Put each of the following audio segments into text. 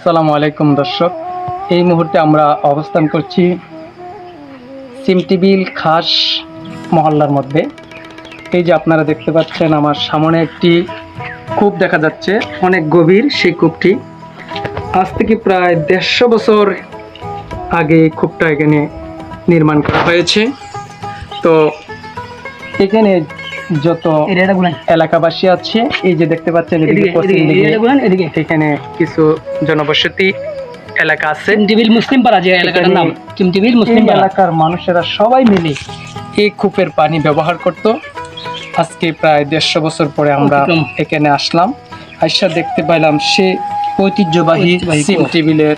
আসসালামু আলাইকুম দর্শক, এই মুহূর্তে আমরা অবস্থান করছি সিমটিবিল খাস মহল্লার মধ্যে। এই যে আপনারা দেখতে পাচ্ছেন আমার সামনে একটি কূপ দেখা যাচ্ছে, অনেক গভীর। সেই কূপটি আজ থেকে প্রায় 150 বছর আগে এই কূপটা এখানে নির্মাণ করা হয়েছে। তো এখানে যত এলাকাবাসী আছে, এই যে দেখতে পাচ্ছেন এখানে কিছু জনবসতি এলাকা আছে, মুসলিম পাড়া যে এলাকাটার নাম টিমটিবিল মুসলিম এলাকার মানুষেরা সবাই মিলে এই কূপের পানি ব্যবহার করত। আজকে প্রায় 150 বছর পরে আমরা এখানে আসলাম, আইসা দেখতে পাইলাম সে ঐতিহ্যবাহী টিমটিবিলের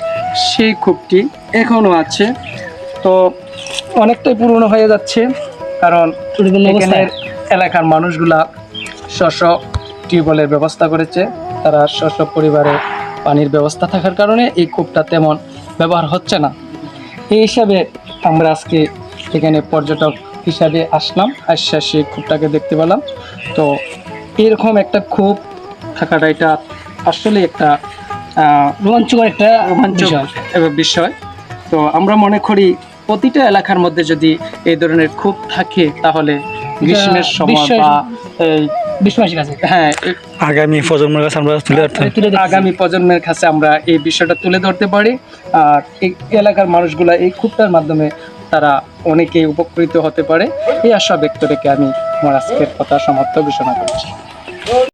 সেই কূপটি এখনো আছে। তো অনেকটাই পুরনো হয়ে যাচ্ছে, কারণ এখানের এলাকার মানুষগুলা স্ব টিউবওয়েলের ব্যবস্থা করেছে। তারা স্ব পরিবারে পানির ব্যবস্থা থাকার কারণে এই কূপটা তেমন ব্যবহার হচ্ছে না। এই হিসাবে আমরা আজকে এখানে পর্যটক হিসাবে আসলাম, আসা সেই কূপটাকে দেখতে পেলাম। তো এরকম একটা কূপ থাকাটা এটা আসলে একটা রোমাঞ্চকর একটা বিষয়। তো আমরা মনে করি প্রতিটা এলাকার মধ্যে যদি এই ধরনের কূপ থাকে, তাহলে গ্রীষ্মের সময় বা আগামী প্রজন্মের কাছে আমরা এই বিষয়টা তুলে ধরতে পারি। আর এই এলাকার মানুষগুলা এই কূপটার মাধ্যমে তারা অনেকেই উপকৃত হতে পারে। এই আশা ব্যক্ত রেখে আমি আমার আজকের কথা সমাপ্ত ঘোষণা করছি।